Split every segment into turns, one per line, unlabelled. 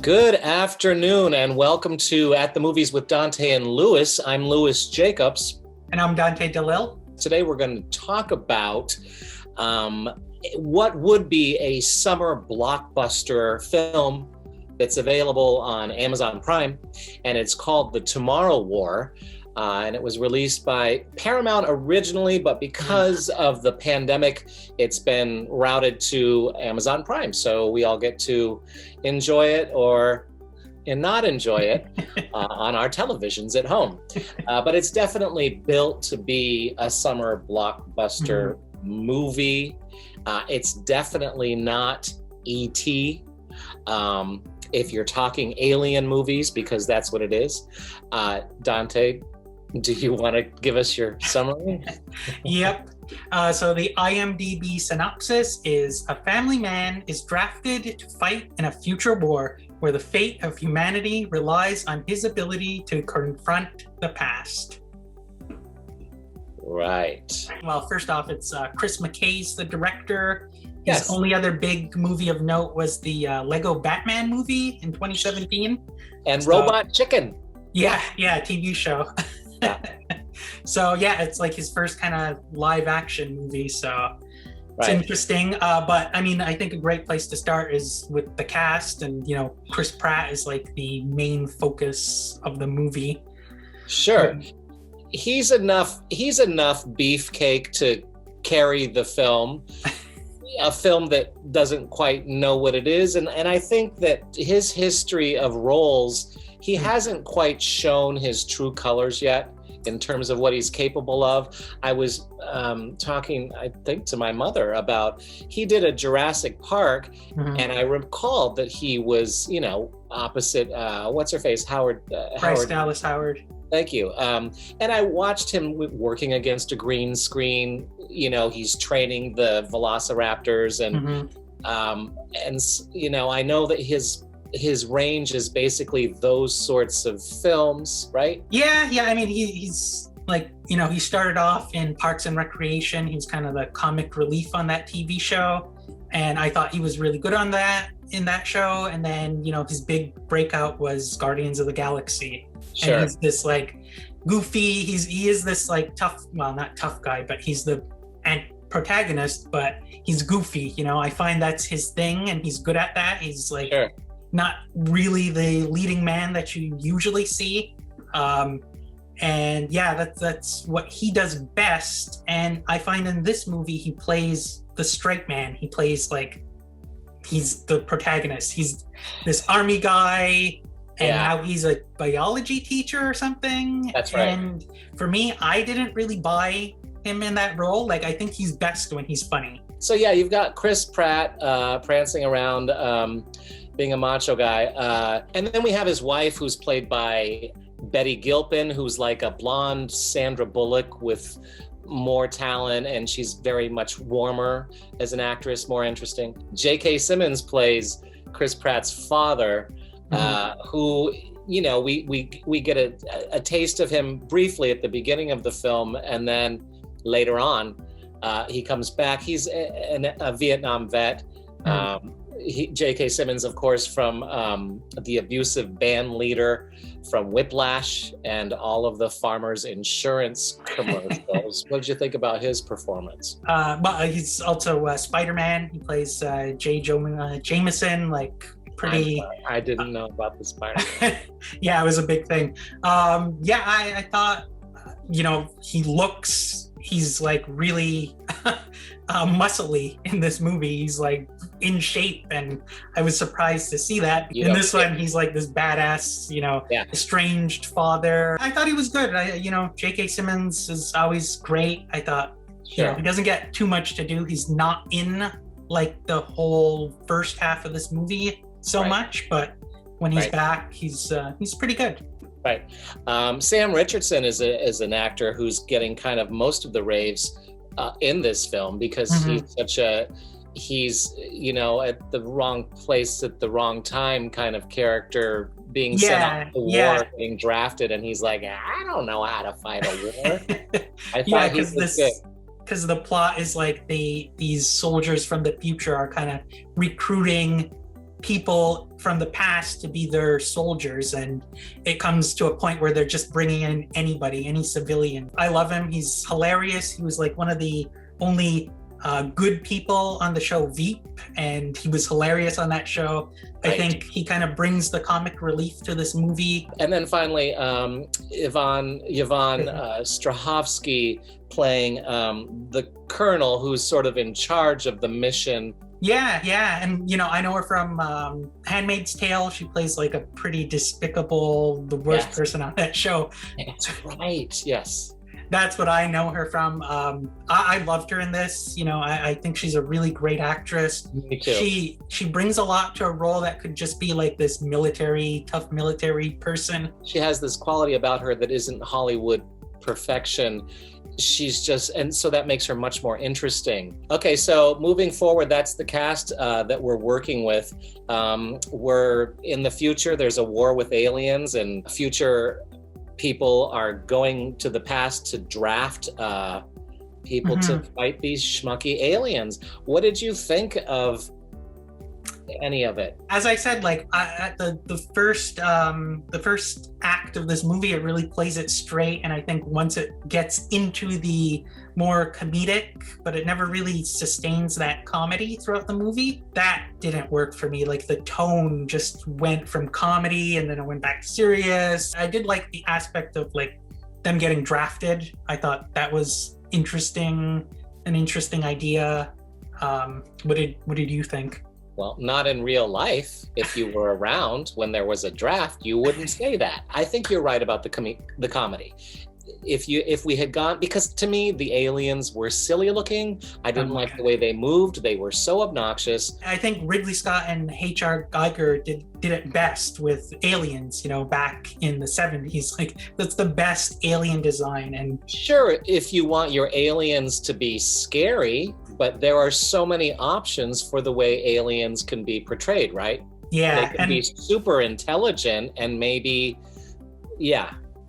Good afternoon and welcome to At the Movies with Dante and Louis. I'm Louis Jacobs.
And I'm Dante Louis.
Today we're going to talk about what would be a summer blockbuster film that's available on Amazon Prime, and it's called The Tomorrow War. And it was released by Paramount originally, but because of the pandemic, it's been routed to Amazon Prime. So we all get to enjoy it and not enjoy it on our televisions at home. But it's definitely built to be a summer blockbuster movie. It's definitely not E.T. If you're talking alien movies, because that's what it is. Dante, do you want to give us your summary?
Yep. So the IMDb synopsis is: a family man is drafted to fight in a future war where the fate of humanity relies on his ability to confront the past.
Right.
Well, first off, it's Chris McKay's the director.
Yes.
His only other big movie of note was the Lego Batman movie in 2017.
And Robot Chicken.
Yeah, TV show.
Yeah.
So yeah, it's like his first kind of live action movie, so it's
Right.
interesting. But I mean, I think a great place to start is with the cast, and Chris Pratt is like the main focus of the movie.
Sure. He's enough beefcake to carry the film. A film that doesn't quite know what it is, and I think that his history of roles, he hasn't quite shown his true colors yet in terms of what he's capable of. I was talking, I think, to my mother about, he did a Jurassic Park, and I recalled that he was, opposite, what's her face,
Bryce Dallas Howard.
Thank you. And I watched him working against a green screen. He's training the velociraptors, and I know that his range is basically those sorts of films, right?
Yeah. I mean, he's like, he started off in Parks and Recreation. He was kind of the comic relief on that TV show, and I thought he was really good in that show. And then, his big breakout was Guardians of the Galaxy.
Sure.
And he's this like goofy, he is this like tough, well, not tough guy, but he's the protagonist, but he's goofy. I find that's his thing, and he's good at that. He's like,
Sure.
Not really the leading man that you usually see. And yeah, that's what he does best. And I find in this movie, he plays the straight man. He plays like, he's the protagonist. He's this army guy, and now he's a biology teacher or something.
That's right.
And for me, I didn't really buy him in that role. Like, I think he's best when he's funny.
So yeah, you've got Chris Pratt prancing around, being a macho guy. And then we have his wife, who's played by Betty Gilpin, who's like a blonde Sandra Bullock with more talent, and she's very much warmer as an actress, more interesting. J.K. Simmons plays Chris Pratt's father, who, we get a taste of him briefly at the beginning of the film, and then later on, he comes back. He's a Vietnam vet. J.K. Simmons, of course, from the abusive band leader from Whiplash and all of the Farmers Insurance commercials. What did you think about his performance?
But he's also Spider-Man. He plays J. Jonah Jameson, like pretty...
I didn't know about the Spider-Man.
Yeah, it was a big thing. I thought, he's like really muscly in this movie. He's like in shape, and I was surprised to see that. In this one, he's like this badass, estranged father. I thought he was good. J.K. Simmons is always great. I thought, he doesn't get too much to do. He's not in like the whole first half of this movie so much, but when he's back, he's pretty good.
Right. Sam Richardson is an actor who's getting kind of most of the raves in this film, because he's at the wrong place at the wrong time kind of character, being sent off to war, being drafted, and he's like, I don't know how to fight a war. I thought he was good.
Because the plot is like these soldiers from the future are kind of recruiting people from the past to be their soldiers, and it comes to a point where they're just bringing in anybody, any civilian. I love him. He's hilarious. He was like one of the only good people on the show Veep, and he was hilarious on that show. Right. I think he kind of brings the comic relief to this movie.
And then finally, Yvonne Strahovski playing the colonel who's sort of in charge of the mission.
Yeah, and I know her from Handmaid's Tale. She plays like a pretty despicable, the worst person on that show.
That's right. Yes.
That's what I know her from. I loved her in this. I think she's a really great actress.
Me too.
She brings a lot to a role that could just be like this tough military person.
She has this quality about her that isn't Hollywood perfection. She's just, and so that makes her much more interesting. Okay, so moving forward, that's the cast that we're working with. We're in the future, there's a war with aliens, and future people are going to the past to draft people to fight these schmucky aliens. What did you think of any of it?
As I said, like the first act of this movie, it really plays it straight, and I think once it gets into the more comedic, but it never really sustains that comedy throughout the movie, that didn't work for me. Like the tone just went from comedy and then it went back to serious. I did like the aspect of like them getting drafted. I thought that was an interesting idea. What did you think?
Well, not in real life. If you were around when there was a draft, you wouldn't say that. I think you're right about the comedy. If we had gone, because to me the aliens were silly looking. I didn't like the way they moved. They were so obnoxious.
I think Ridley Scott and H.R. Giger did it best with aliens, back in the 70s. Like that's the best alien design. And
sure, if you want your aliens to be scary, but there are so many options for the way aliens can be portrayed, right?
Yeah.
They can be super intelligent and maybe,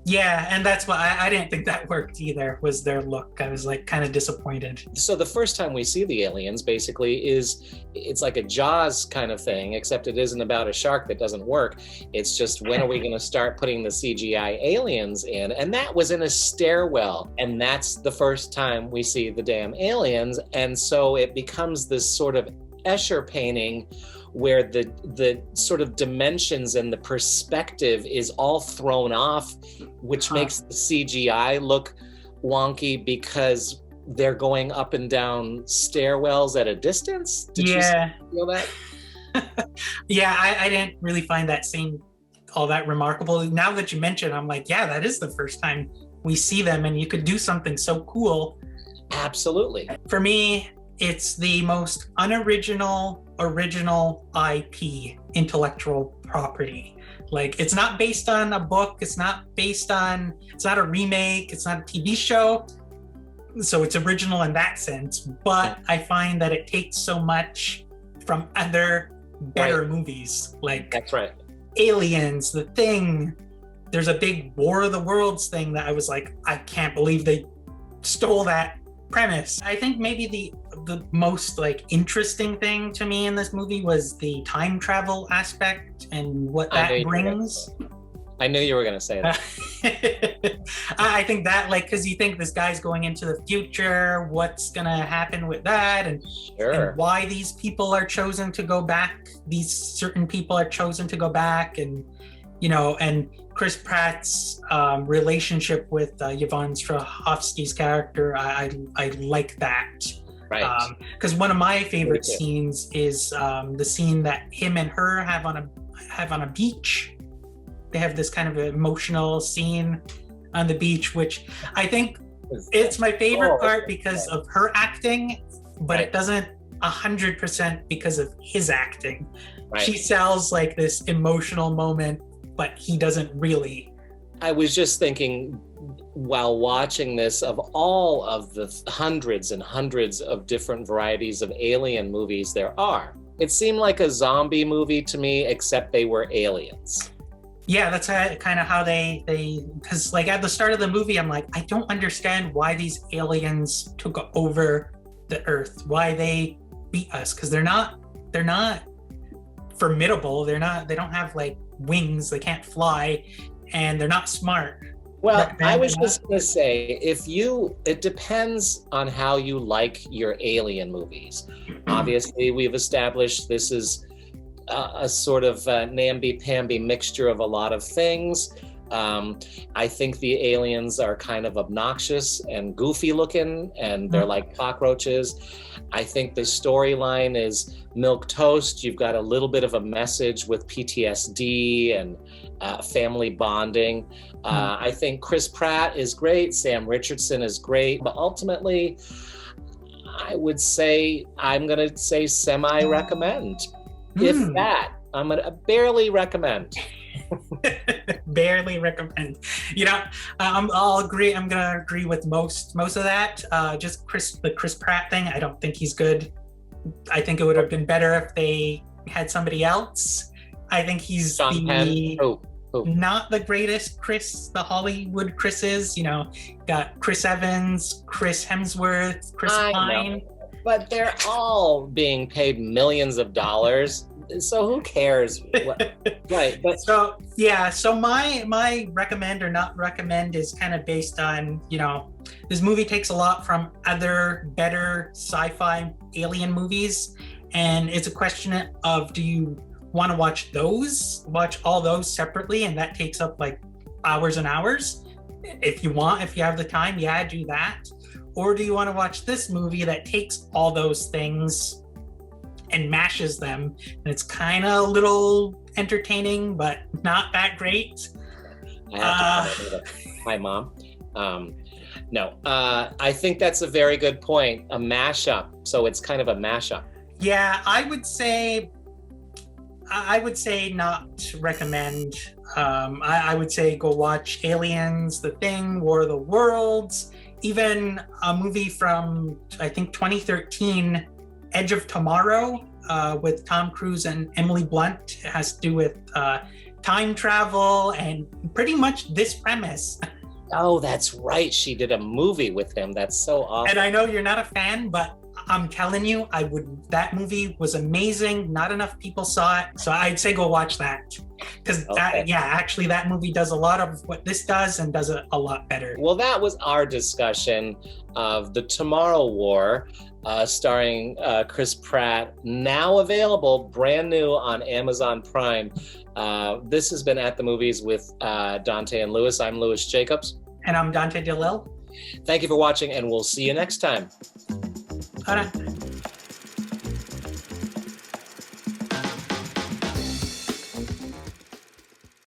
Yeah, and that's why I didn't think that worked either, was their look. I was like kind of disappointed.
So the first time we see the aliens basically it's like a Jaws kind of thing, except it isn't about a shark that doesn't work. It's just, when are we going to start putting the CGI aliens in? And that was in a stairwell. And that's the first time we see the damn aliens. And so it becomes this sort of Escher painting where the sort of dimensions and the perspective is all thrown off, which makes the CGI look wonky because they're going up and down stairwells at a distance. Did you feel that?
Yeah, I didn't really find that scene all that remarkable. Now that you mention, I'm like, yeah, that is the first time we see them, and you could do something so cool.
Absolutely.
For me, it's the most unoriginal IP, intellectual property. Like, it's not based on a book, it's not a remake, it's not a TV show, so it's original in that sense. But I find that it takes so much from other better movies. Like,
that's right.
Aliens, The Thing. There's a big War of the Worlds thing that I was like, I can't believe they stole that premise. I think maybe the most like interesting thing to me in this movie was the time travel aspect and what that brings.
I knew you were going to say that.
I think that, like, because you think this guy's going into the future, what's going to happen with that, and why these people are chosen to go back. These certain people are chosen to go back, and and Chris Pratt's relationship with Yvonne Strahovski's character. I like that.
Right.
Because one of my favorite scenes is the scene that him and her have on a beach. They have this kind of emotional scene on the beach, which I think it's my favorite part because of her acting, but it doesn't 100% because of his acting. Right. She sells like this emotional moment, but he doesn't really.
I was just thinking while watching this of all of the hundreds and hundreds of different varieties of alien movies there are. It seemed like a zombie movie to me, except they were aliens.
Yeah, that's kind of how they because like at the start of the movie, I'm like, I don't understand why these aliens took over the Earth, why they beat us, because they're not formidable. They don't have like wings. They can't fly, and they're not smart.
Well, I was just going to say, it depends on how you like your alien movies. Obviously, we've established this is a sort of namby-pamby mixture of a lot of things. I think the aliens are kind of obnoxious and goofy looking, and they're like cockroaches. I think the storyline is milquetoast. You've got a little bit of a message with PTSD and family bonding. I think Chris Pratt is great. Sam Richardson is great. But ultimately, I would say I'm going to say semi-recommend. If that, I'm going to barely recommend.
Barely recommend. I'll agree. I'm gonna agree with most of that. Just the Chris Pratt thing. I don't think he's good. I think it would have been better if they had somebody else. I think he's not the greatest Chris. The Hollywood Chris is. Got Chris Evans, Chris Hemsworth, Chris Pine.
But they're all being paid millions of dollars. So who cares? Right. But
so my recommend or not recommend is kind of based on, this movie takes a lot from other better sci-fi alien movies. And it's a question of, do you want to watch all those separately? And that takes up like hours and hours. If you have the time, do that. Or do you want to watch this movie that takes all those things and mashes them, and it's kind of a little entertaining, but not that great?
Hi, Mom. No, I think that's a very good point. A mashup. So it's kind of a mashup.
Yeah, I would say not recommend. I would say go watch Aliens, The Thing, War of the Worlds, even a movie from, I think, 2013, Edge of Tomorrow, with Tom Cruise and Emily Blunt. It has to do with time travel and pretty much this premise.
Oh, that's right. She did a movie with him. That's so awesome.
And I know you're not a fan, but I'm telling you, that movie was amazing. Not enough people saw it. So I'd say go watch that. Because actually that movie does a lot of what this does and does it a lot better.
Well, that was our discussion of The Tomorrow War, starring Chris Pratt, now available brand new on Amazon Prime. This has been At the Movies with Dante and Louis. I'm Louis Jacobs.
And I'm Dante Louis.
Thank you for watching, and we'll see you next time.
All right.